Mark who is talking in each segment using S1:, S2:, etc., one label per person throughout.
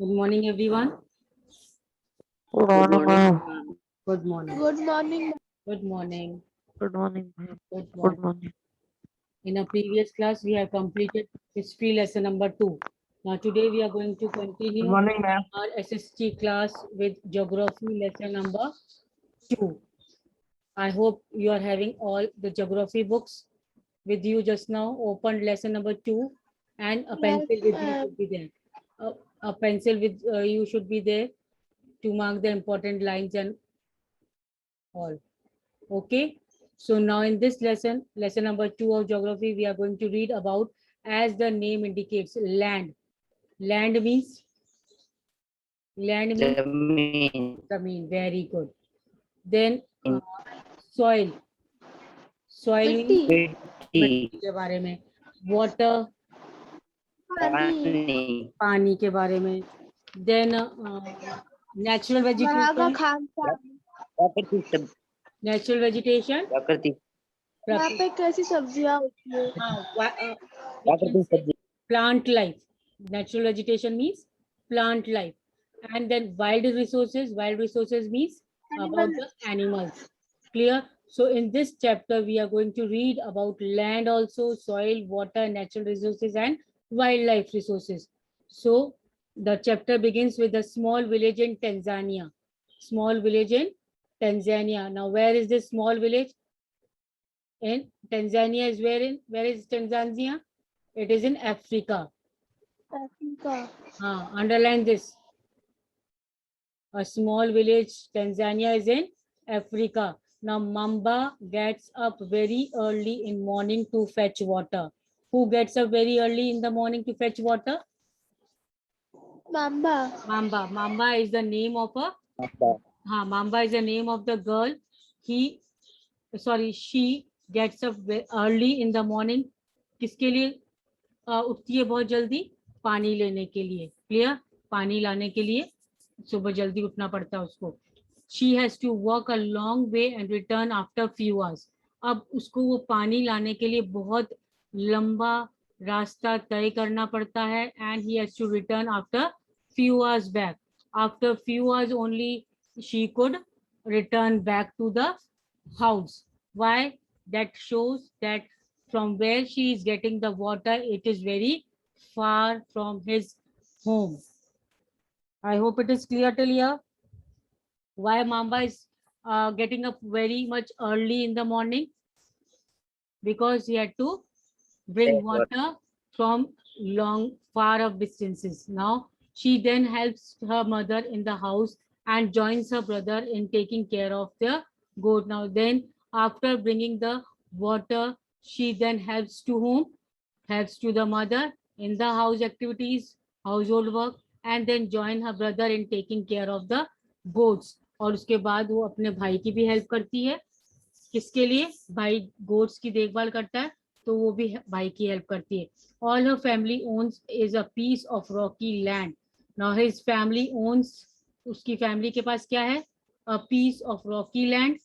S1: Good morning, everyone.
S2: Good
S3: Good
S2: morning,
S3: morning.
S2: ma'am.
S1: Good morning.
S4: Good morning.
S1: Good morning.
S2: Good morning, ma'am.
S1: Good
S2: Good
S1: morning.
S2: morning.
S1: In a previous class, we have completed history lesson number 2. Now, today we are going to
S3: Good
S1: continue
S3: morning, ma'am.
S1: our SST class with geography lesson number 2. I hope you are having all the geography books with you just now. Opened lesson number 2, and a
S4: Yes,
S1: pencil with you
S4: ma'am.
S1: should be there. A pencil with you should be there to mark the important lines and all. Okay, so now in this lesson, lesson number 2 of geography, we are going to read about, as the name indicates, land. Land means
S3: Jameen.
S1: zameen. Very good. Then
S3: Jameen.
S1: soil. Soil means
S4: Mitti.
S3: Mitti.
S1: मिट्टी के बारे में. Water,
S4: पानी.
S3: Pani.
S1: पानी के बारे में. Then natural
S4: वहाँ का
S1: vegetation.
S4: खान पान.
S3: प्राकृतिक
S1: Natural vegetation.
S3: प्राकृतिक
S4: वहाँ पे कैसी सब्जियाँ होती है?
S1: We can
S3: प्राकृतिक
S1: say
S3: सब्जी
S1: plant life. Natural vegetation means plant life. And then wild resources. Wild resources means about the animals. Clear? So in this chapter, we are going to read about land also, soil, water, natural resources, and wildlife resources. So the chapter begins with a small village in Tanzania. Small village in Tanzania. Now, where is this small village? In Tanzania is where is Tanzania? It is in Africa.
S4: Africa.
S1: Underline this. A small village, Tanzania is in Africa. Now Mamba gets up very early in morning to fetch water. Who gets up very early in the morning to fetch water?
S4: Mamba.
S1: Mamba. Mamba is the name of a Mamba is the name of the girl. She gets up early in the morning. किसके लिए उठती है बहुत जल्दी? पानी लेने के लिए. क्लियर? पानी लाने के लिए सुबह जल्दी उठना पड़ता है उसको. She has to walk a long way and return after few hours. अब उसको वो पानी लाने के लिए बहुत लंबा रास्ता तय करना पड़ता है, and he has to return after few hours back. After few hours only she could return back to the house. Why? That shows that from where she is getting the water, it is very far from his home. I hope it is clear till here. Why Mamba is getting up very much early in the morning? Because he had to bring water from far of distances. Now she then helps her mother in the house and joins her brother in taking care of the goat. Now then, after bringing the water, she then helps to whom? Helps to the mother in the house activities, household work, and then join her brother in taking care of the goats. और उसके बाद वो अपने भाई की भी help करती है. किसके लिए? भाई गोट्स की देखभाल करता है तो वो भी भाई की हेल्प करती है. All her family owns is a piece of rocky land. Now his family owns, उसकी फैमिली के पास क्या है? A piece of rocky land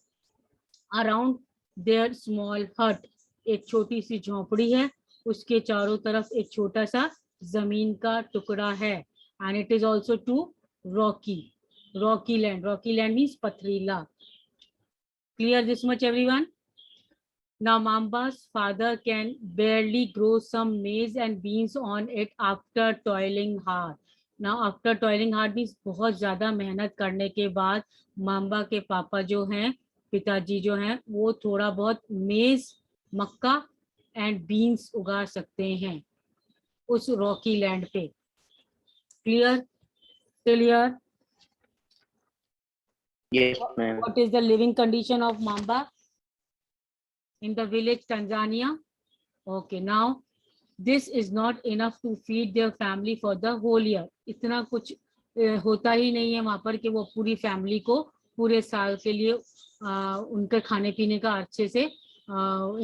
S1: around there small hut. एक छोटी सी झोपड़ी है, उसके चारों तरफ एक छोटा सा जमीन का टुकड़ा है. And it is also too rocky. Rocky land means पथरीला. Clear this much, everyone? Now Mamba's father can barely grow some maize and beans on it after toiling hard. Now after toiling hard means बहुत ज्यादा मेहनत करने के बाद mamba के पापा जो हैं, पिताजी जो हैं, वो थोड़ा बहुत मेज, मक्का एंड बीन्स उगा सकते हैं उस रॉकी लैंड पे. Clear? Clear?
S3: Yes, ma'am.
S1: What is the living condition of Mamba in the village Tanzania? Okay, now this is not enough to feed their family for the whole year. इतना कुछ होता ही नहीं है वहां पर कि वो पूरी फैमिली को पूरे साल के लिए उनके खाने पीने का अच्छे से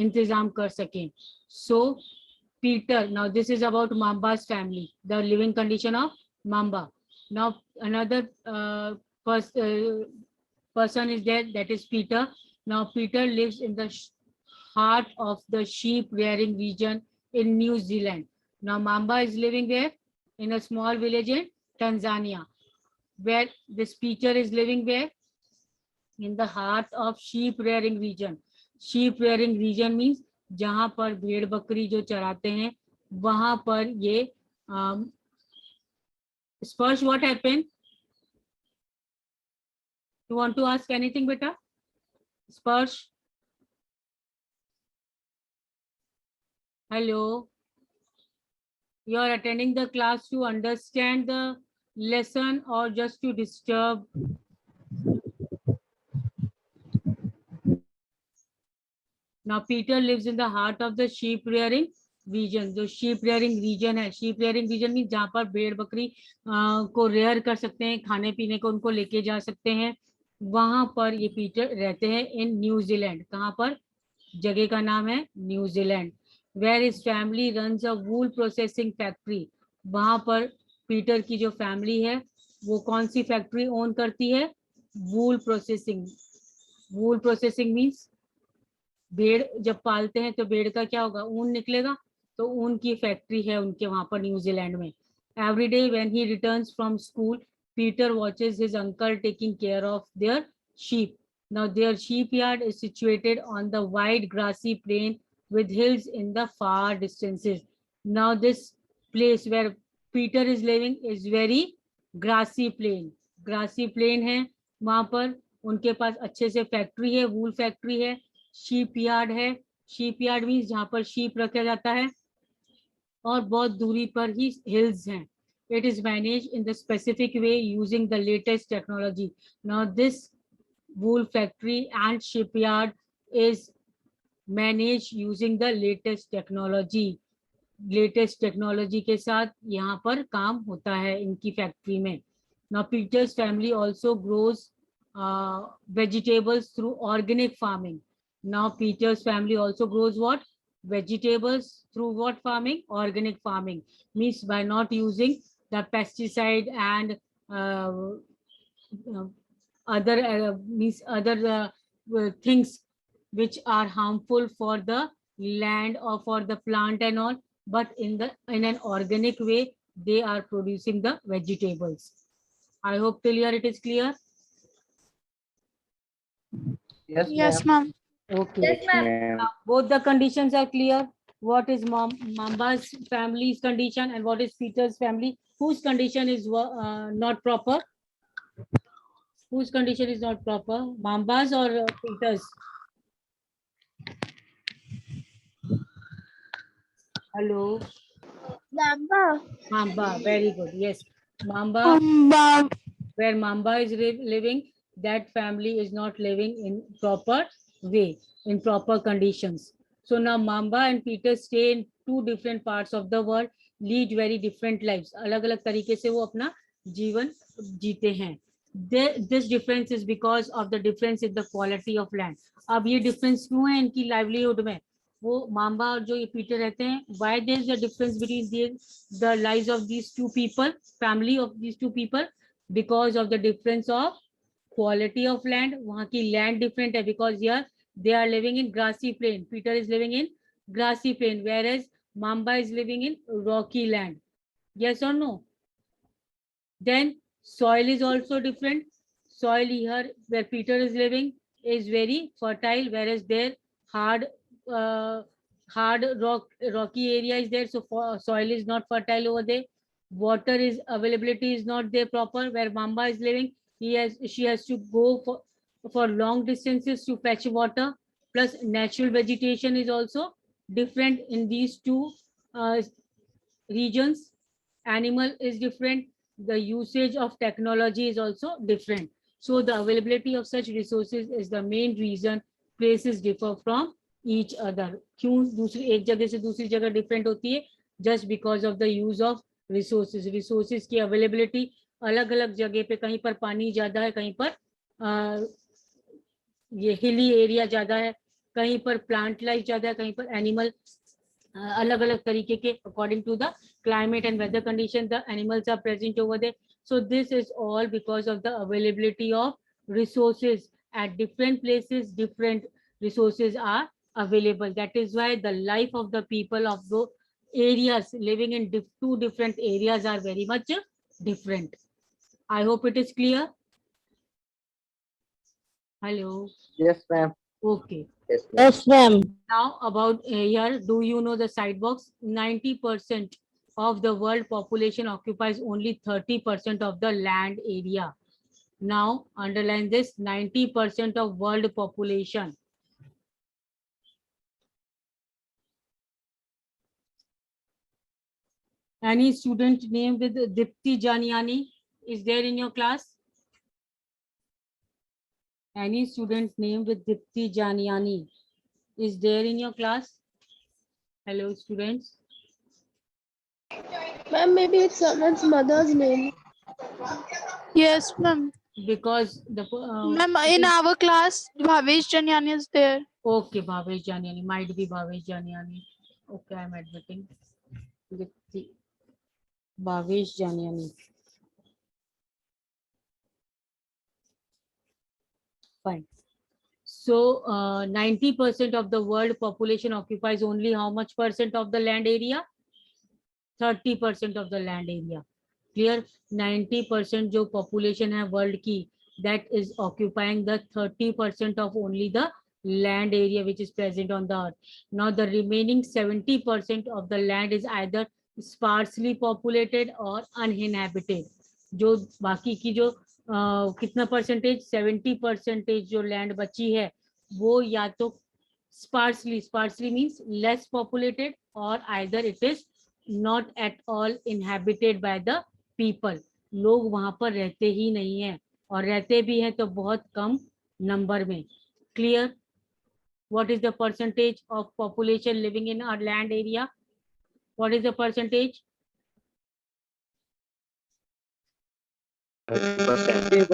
S1: इंतजाम कर सकें. So Peter, now this is about Mamba's family, the living condition of Mamba. Now another person is there, that is Peter. Now Peter lives in the heart of the sheep rearing region in New Zealand. Now Mamba is living there in a small village in Tanzania, where this Peter is living where? In the heart of sheep rearing region. Sheep rearing region means जहां पर भेड़ बकरी जो चराते हैं वहां पर ये स्पर्श what happened? You want to ask anything, beta? Sparsh? Hello. You are attending the class to understand the lesson or just to disturb? Now Peter lives in the heart of the sheep rearing region. जो sheep rearing region है, sheep rearing region means जहाँ पर भेड़ बकरी को rare कर सकते हैं, खाने पीने को उनको लेके जा सकते हैं, वहां पर ये पीटर रहते हैं इन न्यूजीलैंड. कहाँ पर? जगह का नाम है New Zealand. Where is family runs a wool processing factory. वहां पर पीटर की जो फैमिली है वो कौन सी फैक्ट्री ओन करती है? वूल प्रोसेसिंग. वूल प्रोसेसिंग मीन्स भेड़ जब पालते हैं तो भेड़ का क्या होगा? ऊन निकलेगा. तो ऊन की फैक्ट्री है उनके वहां पर न्यूजीलैंड में. Every day when he returns from school, Peter watches his uncle taking care of their sheep. Now their sheep yard is situated on the wide grassy plain with hills in the far distances. Now this place where Peter is living is very grassy plain. Grassy plain है वहां पर. उनके पास अच्छे से factory है, वूल factory है, sheep yard है. Sheep yard means जहाँ पर शीप रखा जाता है, और बहुत दूरी पर ही हिल्स हैं. It is managed in the specific way using the latest technology. Now this wool factory and shipyard is managed using the latest technology. Latest technology के साथ यहाँ पर काम होता है इनकी फैक्ट्री में. Now Peter's family also grows vegetables through organic farming. Now Peter's family also grows what? Vegetables through what farming? Organic farming. Means by not using the pesticide and other things which are harmful for the land or for the plant and all, but in an organic way they are producing the vegetables. I hope till here it is clear.
S4: Yes, ma'am.
S1: Okay.
S3: Yes, ma'am.
S1: Both the conditions are clear. What is Mamba's family's condition and what is Peter's family? Whose condition is not proper? Whose condition is not proper? Mamba's or Peter's? Hello.
S4: Mamba.
S1: Mamba. Very good. Yes. Mamba. Where Mamba is living, that family is not living in proper way, in proper conditions. So now Mamba and Peter stay in two different parts of the world, lead very different lives. अलग अलग तरीके से वो अपना जीवन जीते हैं. This difference is because of the difference in the quality of land. अब ये difference क्यों है इनकी livelihood में? वो माम्बा और जो ये पीटर रहते हैं, why there is a difference between the lives of these two people, family of these two people? Because of the difference of quality of land. वहाँ की land different है, because here they are living in grassy plain. Peter is living in grassy plain, whereas Mamba is living in rocky land. Yes or no? Then soil is also different. Soil here where Peter is living is very fertile, whereas there hard rocky area is there, so soil is not fertile over there. Water is availability is not there proper. Where Mamba is living, she has to go for long distances to fetch water. Plus natural vegetation is also different in these two regions. Animal is different. The usage of technology is also different. So the availability of such resources is the main reason places differ from each other. क्यों दूसरी एक जगह से दूसरी जगह different होती है? Just because of the use of resources. Resources की availability अलग अलग जगह पे, कहीं पर पानी ज्यादा है, कहीं पर ये हिली एरिया ज्यादा है, कहीं पर प्लांट लाइफ ज्यादा है, कहीं पर एनिमल अलग अलग तरीके के according to the climate and weather condition the animals are present over there. So this is all because of the availability of resources at different places. Different resources are available. That is why the life of the people of the areas living in two different areas are very much different. I hope it is clear. Hello.
S3: Yes, ma'am.
S1: Okay.
S3: Yes, ma'am.
S2: Yes, ma'am.
S1: Now about here, do you know the side box? 90% of the world population occupies only 30% of the land area. Now underline this, 90% of world population. Any student name with Dipti Janiani is there in your class? Any student name with Dipti Janiani is there in your class? Hello students.
S5: Ma'am, maybe it's someone's mother's name.
S4: Yes, ma'am.
S1: Because the
S4: Ma'am, in our class, Bhavesh Janyani is there.
S1: okay, Bhavesh Janiani, might be Bhavesh Janiani. Okay, I'm admitting. Dipti Bhavesh Janiani. Fine. So 90% of the world population occupies only how much percent of the land area? 30% of the land area. Clear? 90% जो population है world की, that is occupying the 30% of only the land area which is present on the earth. Now the remaining 70% of the land is either sparsely populated or uninhabited. जो बाकी की जो कितना percentage 70% जो land बची है वो या तो sparsely means less populated or either it is not at all inhabited by the people. लोग वहां पर रहते ही नहीं है और रहते भी हैं तो बहुत कम नंबर में. Clear? What is the percentage of population living in our land area? What is the percentage? 90%.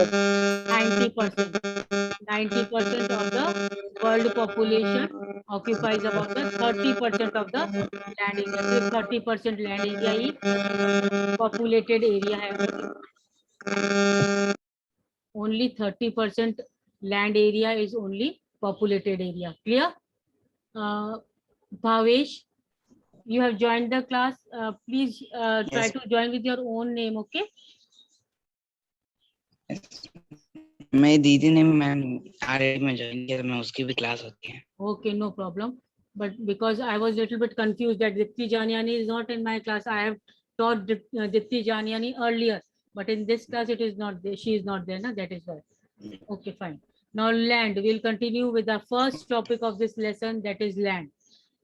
S1: 90% of the world population occupies about the 30% of the land area. So 30% land area he populated area है. Only 30% land area is only populated area. Clear? Bhavesh, you have joined the class. Please try
S3: Yes.
S1: to join with your own name, okay?
S6: मैं दीदी ने ma'am RI में join किया, मैं उसकी भी class होती है.
S1: Okay, no problem. But because I was a little bit confused that Dipti Janiani is not in my class, I have taught Dipti Janiani earlier, but in this class it is not there. She is not there, na? That is why. Okay, fine. Now land. We'll continue with the first topic of this lesson, that is land.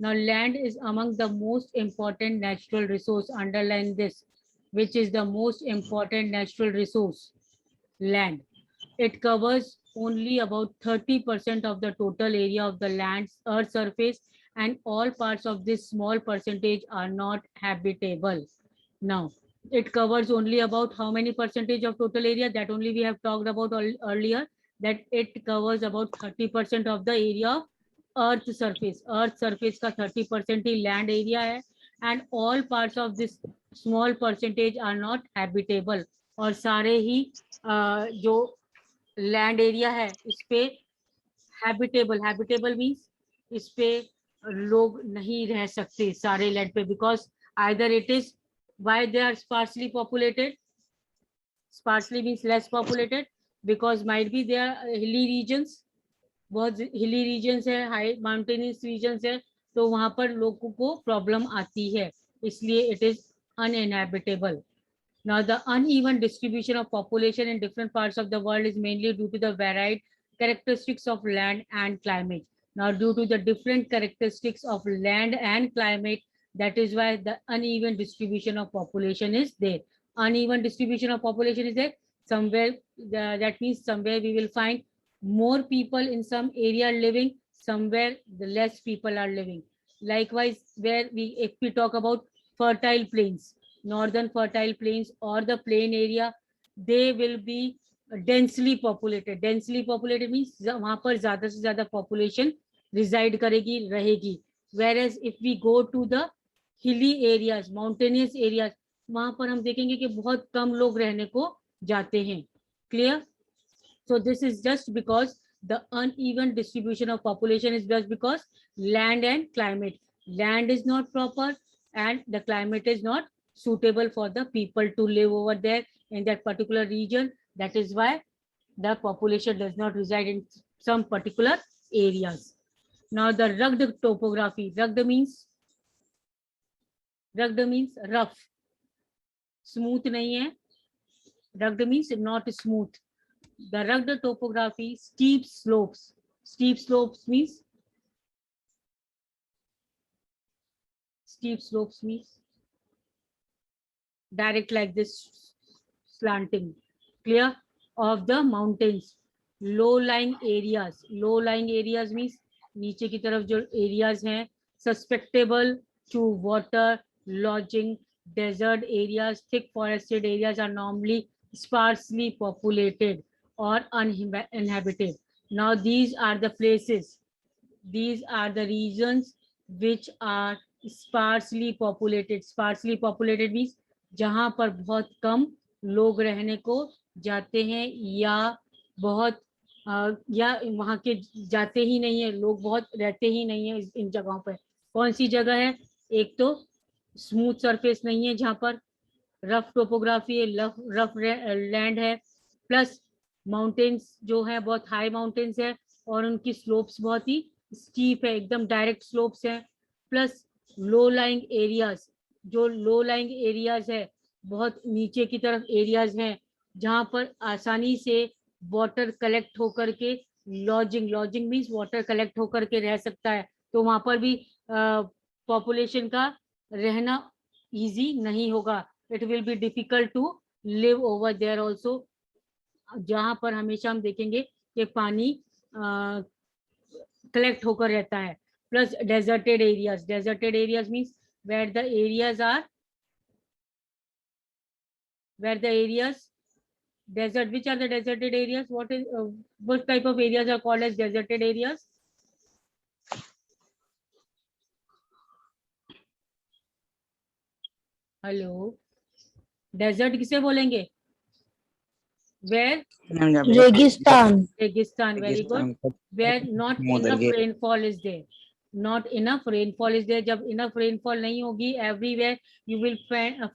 S1: Now land is among the most important natural resource. Underline this, which is the most important natural resource. Land. It covers only about 30% of the total area of the land's earth surface, and all parts of this small percentage are not habitable. Now, it covers only about how many percentage of total area? That only we have talked about earlier, that it covers about 30% of the area of earth surface. Earth surface का 30% ही land area है, and all parts of this small percentage are not habitable. और सारे ही जो land area है इस पे habitable means इस पे लोग नहीं रह सकते सारे लैंड पे, because either it is why they are sparsely populated. Sparsely means less populated because might be they are hilly regions, बहुत हिली रीजन्स है, हाई माउंटेनियस रीजन्स है, तो वहां पर लोगों को प्रॉब्लम आती है, इसलिए it is uninhabitable. Now, the uneven distribution of population in different parts of the world is mainly due to the varied characteristics of land and climate. Now, due to the different characteristics of land and climate, that is why the uneven distribution of population is there. Uneven distribution of population is there. Somewhere, that means somewhere we will find more people in some area living, somewhere the less people are living. Likewise, where if we talk about fertile plains, northern fertile plains or the plain area, they will be densely populated. Densely populated means वहां पर ज्यादा से ज्यादा population reside करेगी, रहेगी. Whereas if we go to the hilly areas, mountainous areas, वहां पर हम देखेंगे कि बहुत कम लोग रहने को जाते हैं. Clear? So this is just because the uneven distribution of population is just because land and climate. Land is not proper and the climate is not suitable for the people to live over there in that particular region. That is why the population does not reside in some particular areas. Now the rugged topography. Rugged means rough. Smooth nahi hai. Rugged means not smooth. The rugged topography, steep slopes. Steep slopes means direct like this, slanting. Clear? Of the mountains. Low-lying areas. Low-lying areas means नीचे की तरफ जो areas हैं, susceptible to water, lodging, desert areas, thick forested areas are normally sparsely populated or uninhabited. Now these are the places, these are the regions which are sparsely populated. Sparsely populated means जहाँ पर बहुत कम लोग रहने को जाते हैं या बहुत या वहाँ के जाते ही नहीं है, लोग बहुत रहते ही नहीं है इन जगहों पर. कौन सी जगह है? एक तो स्मूथ सरफेस नहीं है जहाँ पर, रफ टोपोग्राफी है, रफ लैंड है, प्लस माउंटेन्स जो है बहुत हाई माउंटेन्स है और उनकी स्लोप्स बहुत ही स्टीप है, एकदम डायरेक्ट स्लोप्स है, प्लस लो लाइंग एरियाज. जो लो लाइंग एरियाज है बहुत नीचे की तरफ एरियाज हैं जहाँ पर आसानी से वाटर कलेक्ट होकर के लॉजिंग मीन्स वाटर कलेक्ट होकर के रह सकता है, तो वहाँ पर भी पॉपुलेशन का रहना इजी नहीं होगा. It will be difficult to live over there also. जहाँ पर हमेशा हम देखेंगे कि पानी कलेक्ट होकर रहता है. Plus deserted areas means where the areas desert. Which are the deserted areas? What type of areas are called as deserted areas? Hello, desert किसे बोलेंगे? Where
S2: रेगिस्तान.
S1: very good. Where not enough rainfall is there. Not enough rainfall is there. जब enough rainfall नहीं होगी, everywhere you will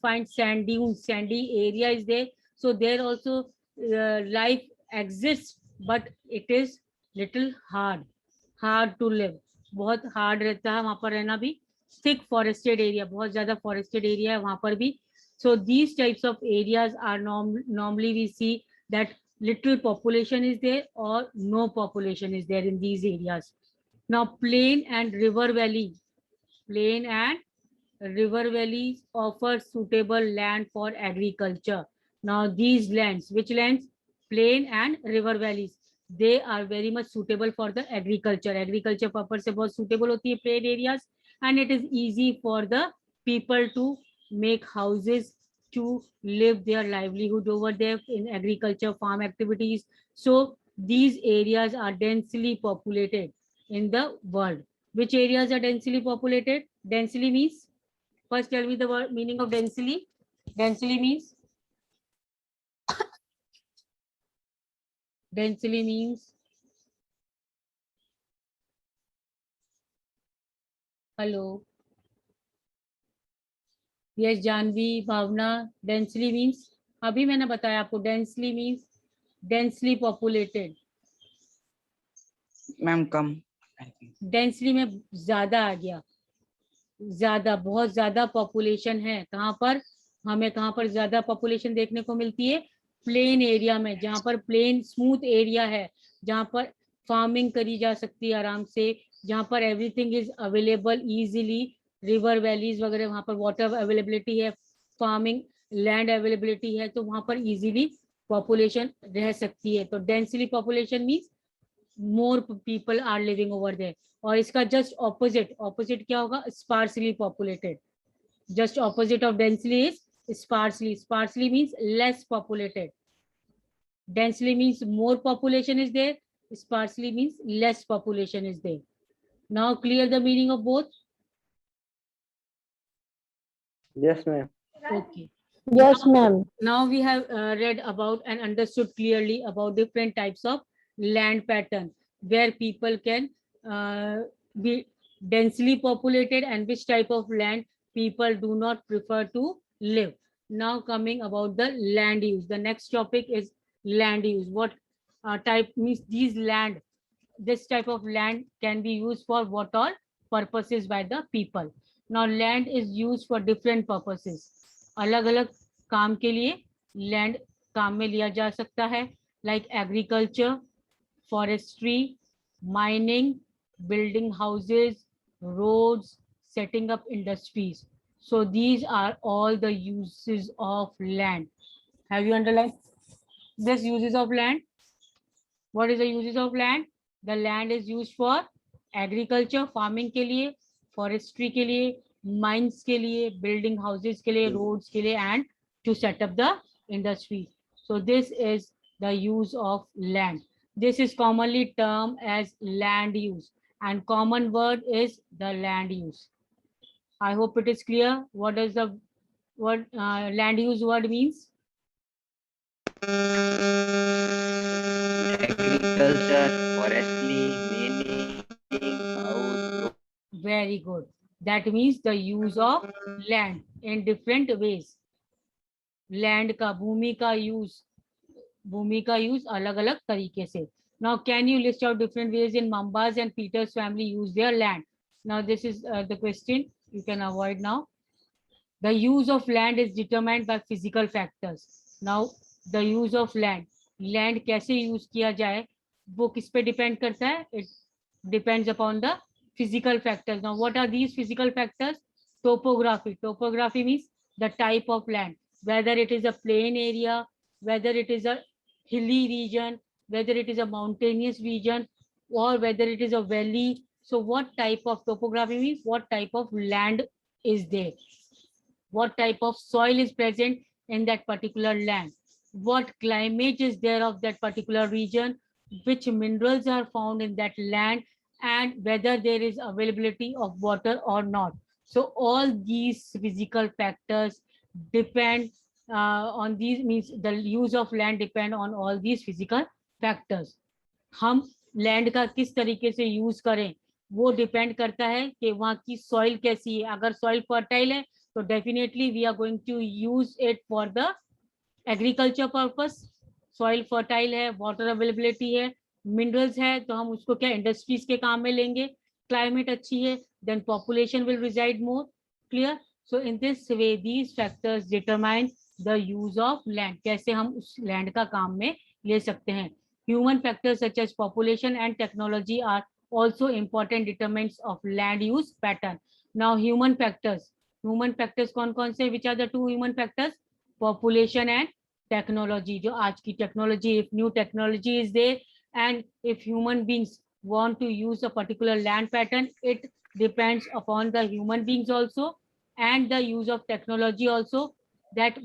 S1: find sand dunes, sandy area is there. So there also life exists, but it is little hard to live. बहुत hard रहता है वहाँ पर रहना भी. Thick forested area, बहुत ज़्यादा forested area है वहाँ पर भी. So these types of areas are normally we see that little population is there or no population is there in these areas. Now plain and river valleys offer suitable land for agriculture. Now these lands, which lands? Plain and river valleys, they are very much suitable for the agriculture. Agriculture purpose से बहुत suitable होती है plain areas, and it is easy for the people to make houses, to live their livelihood over there in agriculture, farm activities. So these areas are densely populated in the world. Which areas are densely populated? Densely means, first tell me the word meaning of densely. Densely means hello, yes Janvi, Bhavna. Densely means, अभी मैंने बताया आपको, densely means densely populated.
S6: Ma'am come.
S1: Densely में ज्यादा आ गया, ज्यादा, बहुत ज्यादा पॉपुलेशन है. कहाँ पर हमें कहाँ पर ज्यादा पॉपुलेशन देखने को मिलती है? प्लेन एरिया में, जहाँ पर प्लेन स्मूथ एरिया है, जहाँ पर फार्मिंग करी जा सकती है आराम से, जहाँ पर everything is available easily, river valleys वगैरह, वहाँ पर वाटर अवेलेबिलिटी है, फार्मिंग लैंड अवेलेबिलिटी है, तो वहाँ पर इजीली पॉपुलेशन रह सकती है. तो densely population means more people are living over there. और इसका just opposite क्या होगा? Sparsely populated. Just opposite of densely is sparsely means less populated. Densely means more population is there, sparsely means less population is there. Now clear the meaning of both?
S3: Yes, ma'am.
S1: Okay.
S2: Yes, ma'am.
S1: Now we have read about and understood clearly about different types of land pattern where people can be densely populated and which type of land people do not prefer to live. Now coming about the land use. The next topic is land use. What type means this type of land can be used for what all purposes by the people. Now land is used for different purposes. अलग अलग काम के लिए land काम में लिया जा सकता है, like agriculture, forestry, mining, building houses, roads, setting up industries. So these are all the uses of land. Have you underlined this uses of land? What is the uses of land? The land is used for agriculture, farming के लिए, forestry के लिए, mines के लिए, building houses के लिए, roads के लिए, and to set up the industry. So this is the use of land. This is commonly termed as land use, and common word is the land use. I hope it is clear. What does the word land use word means?
S6: Agriculture, forestry, mining, house.
S1: Very good. That means the use of land in different ways. Land का भूमि का use अलग अलग तरीके से. Now can you list out different ways in Mambas and Peter's family use their land? Now this is the question you can avoid now. The use of land is determined by physical factors. Now the use of land कैसे use किया जाए वो किस पे depend करता है? It depends upon the physical factors. Now what are these physical factors? Topography. Topography means the type of land, whether it is a plain area, whether it is a hilly region, whether it is a mountainous region, or whether it is a valley. So what type of topography means what type of land is there, what type of soil is present in that particular land, what climate is there of that particular region, which minerals are found in that land, and whether there is availability of water or not. So all these physical factors depend on these, means the use of land depend on all these physical factors. हम land का किस तरीके से use करें वो depend करता है कि वहाँ की सॉइल कैसी है. अगर सॉइल फर्टाइल है तो definitely we are going to use it for the agriculture purpose. Soil fertile है, वाटर अवेलेबिलिटी है, मिनरल्स है, तो हम उसको क्या इंडस्ट्रीज के काम में लेंगे. क्लाइमेट अच्छी है, then population will reside more. Clear? So in this way these factors determine the use of land. कैसे हम उस लैंड का काम में ले सकते हैं. Human factors such as population and technology are also important determinants of land use pattern. Now human factors कौन-कौन से? Which are the two human factors? Population and technology. जो आज की technology, if new technology is there and if human beings want to use a particular land pattern, it depends upon the human beings also and the use of technology also, that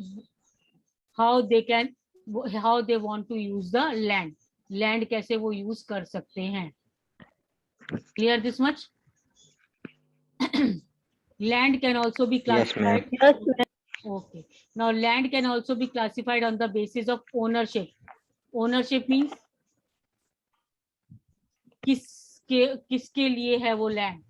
S1: how they want to use the land. Land कैसे वो use कर सकते हैं. Clear this much? Land can also be classified. Okay, now land can also be classified on the basis of ownership. Ownership means किसके लिए है वो land.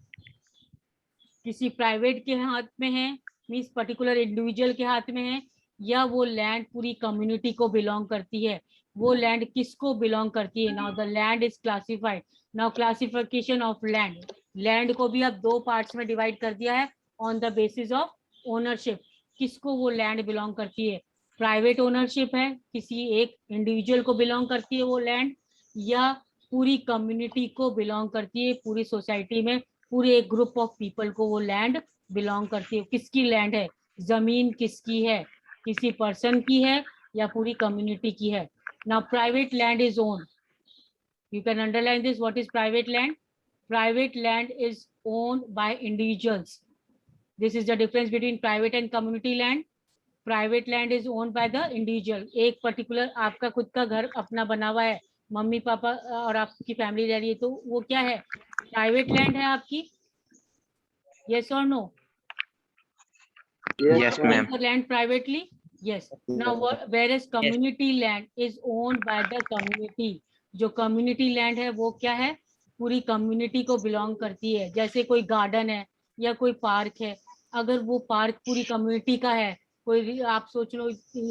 S1: किसी प्राइवेट के हाथ में है, मीन्स पर्टिकुलर इंडिविजुअल के हाथ में है, या वो लैंड पूरी कम्युनिटी को बिलोंग करती है. वो लैंड किसको बिलोंग करती है. Now the land is classified. Now classification of land. Land को भी अब दो पार्ट्स में डिवाइड कर दिया है on the basis of ownership. किसको वो लैंड बिलोंग करती है. प्राइवेट ओनरशिप है, किसी एक इंडिविजुअल को बिलोंग करती है वो लैंड, या पूरी कम्युनिटी को बिलोंग करती है, पूरी सोसाइटी में पूरे एक ग्रुप ऑफ पीपल को वो लैंड बिलोंग करती है. किसकी लैंड है, जमीन किसकी है, किसी पर्सन की है या पूरी कम्युनिटी की है. Now private land is owned. You can underline this. What is private land? Private land is owned by individuals. This is the difference between private and community land. Private land is owned by the individual. एक particular आपका खुद का घर अपना बना हुआ है, mummy papa और आपकी फैमिली रह रही है, तो वो क्या है, प्राइवेट लैंड है आपकी. Yes or no?
S3: Yes, ma'am.
S1: Land privately. Yes. Now whereas community land is owned by the community. जो community land है वो क्या है, पूरी community को belong करती है. जैसे कोई garden है या कोई park है, अगर वो park पूरी community का है कोई आप सोच लो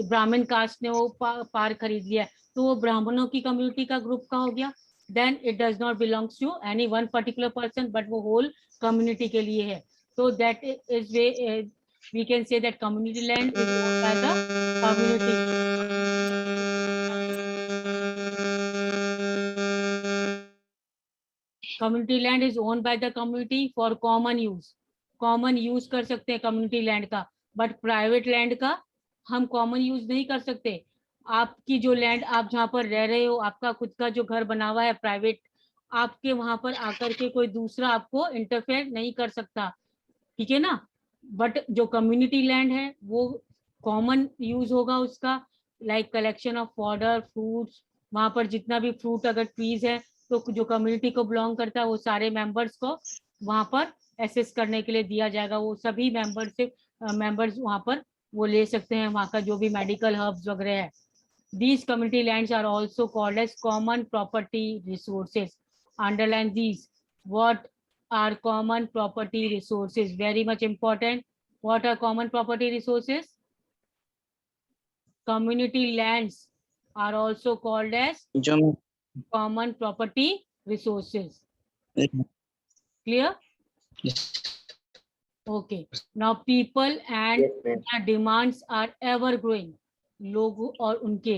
S1: ब्राह्मण कास्ट ने वो पार्क खरीद लिया तो वो ब्राह्मणों की कम्युनिटी का ग्रुप का हो गया, then it does not belongs to any one particular person but वो होल कम्युनिटी के लिए है. So that is way we can say that community land is owned by the community. Community land is owned by the community for common use. Common use कर सकते हैं community land का, but private land का हम common use नहीं कर सकते. आपकी जो land आप जहाँ पर रह रहे हो, आपका खुद का जो घर बना हुआ है प्राइवेट, आपके वहां पर आकर के कोई दूसरा आपको इंटरफेयर नहीं कर सकता, ठीक है ना. बट जो कम्युनिटी लैंड है वो कॉमन यूज होगा उसका, like collection of fodder fruits, वहां पर जितना भी फ्रूट अगर ट्रीज है तो जो कम्युनिटी को बिलोंग करता है वो सारे मेंबर्स को वहां पर एसेस करने के लिए दिया जाएगा. वो सभी मेंबर्स वहां पर वो ले सकते हैं वहां का जो भी मेडिकल हर्ब्स वगैरह है. These community lands are also called as common property resources. Underline these. What are common property resources? Very much important. What are common property resources? Community lands are also called as
S6: जो
S1: common property resources. Clear? Okay. Now people and
S3: Yes, ma'am.
S1: their demands are ever growing. लोग और उनके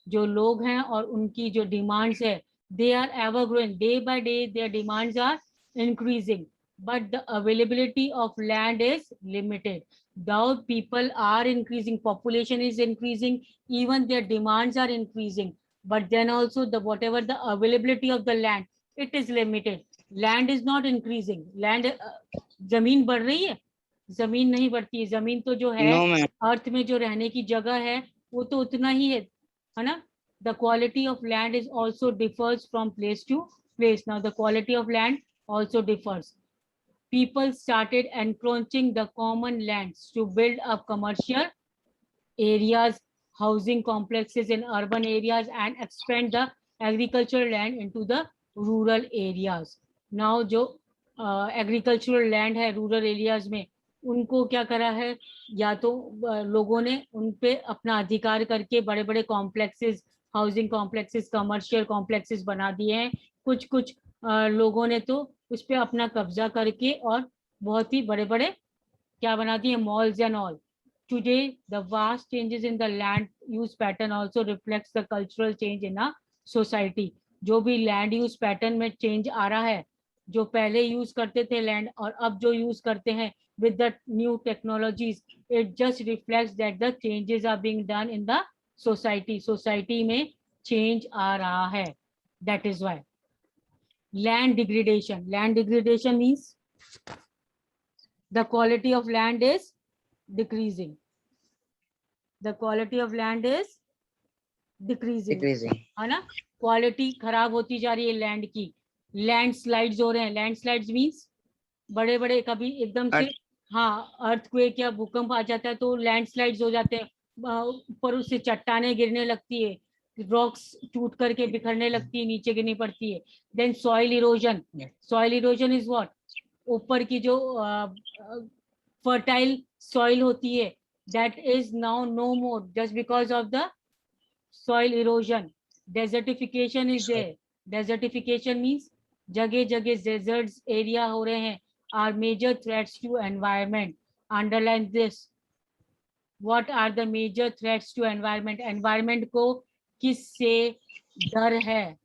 S1: जो लोग हैं और उनकी जो डिमांड्स है, they are ever growing. Day by day their demands are increasing, but the availability of land is limited. Though people are increasing, population is increasing, even their demands are increasing, but then also the whatever the availability of the land, it is limited. Land is not increasing. Land जमीन बढ़ रही है, जमीन नहीं बढ़ती है. जमीन तो जो है
S6: नो मैम.
S1: अर्थ में जो रहने की जगह है वो तो उतना ही है ना. The quality of land is also differs from place to place. Now the quality of land also differs. People started encroaching the common lands to build up commercial areas, housing complexes in urban areas and expand the agricultural land into the rural areas. Now जो agricultural land है rural areas में, उनको क्या करा है, या तो लोगों ने उन पे अपना अधिकार करके बड़े बड़े complexes, housing complexes, commercial complexes बना दिए हैं. कुछ कुछ लोगों ने तो उस पे अपना कब्जा करके और बहुत ही बड़े बड़े क्या बना दिए, malls and all. Today, the vast changes in the land use pattern also reflects the cultural change in a society. जो भी land use pattern में change आ रहा है, जो पहले यूज करते थे लैंड और अब जो यूज करते हैं with the new technologies, it just reflects that the changes are being done in the society. Society में change आ रहा है. That is why. Land degradation. Land degradation means the quality of land is decreasing. The quality of land is decreasing. है ना, quality खराब होती जा रही है लैंड की. लैंडस्लाइड्स हो रहे हैं. लैंडस्लाइड्स मींस बड़े बड़े कभी एकदम से हाँ अर्थक्वेक या भूकंप आ जाता है तो लैंडस्लाइड्स हो जाते हैं, ऊपर उससे चट्टानें गिरने लगती है, रॉक्स टूट करके बिखरने लगती है, नीचे गिरनी पड़ती है. Then soil erosion. Soil erosion is what, ऊपर की जो फर्टाइल सॉइल होती है that is now no more just because of the soil erosion. Desertification is there. Desertification means जगह जगह deserts area हो रहे हैं, are major threats to environment. Underline this. What are the major threats to environment? Environment को किससे डर है?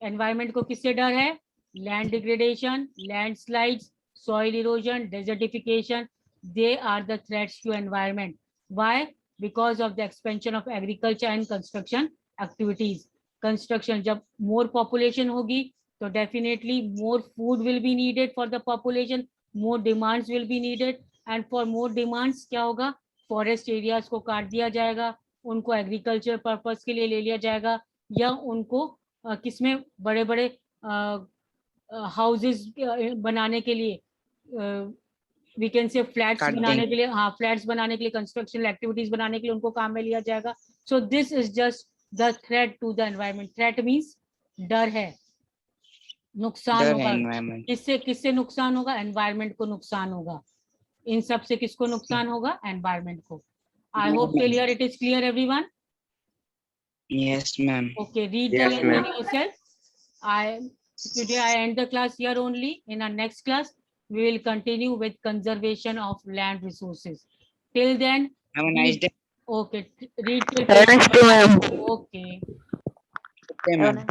S1: Environment को किससे डर है? Land degradation, landslides, soil erosion, desertification. They are the threats to environment. Why? Because of the expansion of agriculture and construction activities. Construction, जब more population होगी तो definitely more food will be needed for the population, more demands will be needed, and for more demands क्या होगा, forest areas को काट दिया जाएगा, उनको agriculture purpose के लिए ले लिया जाएगा, या उनको किसमें बड़े बड़े houses बनाने के लिए we can say flats बनाने के लिए, हाँ flats बनाने के लिए, construction activities बनाने के लिए उनको काम में लिया जाएगा. So this is just the threat to the environment. Threat means डर है, नुकसान होगा. किससे किससे नुकसान होगा? environment को नुकसान होगा. इन सब से किसको नुकसान होगा? environment को. I hope till here it is clear, everyone.
S6: Yes, ma'am.
S1: Okay, read
S3: Yes,
S1: the lesson
S3: ma'am.
S1: yourself. Today I end the class here only. In our next class, we will continue with conservation of land resources. Till then,
S6: Have a nice day.
S1: okay, read till
S2: Have a nice day, ma'am.
S1: okay.
S6: Okay, ma'am.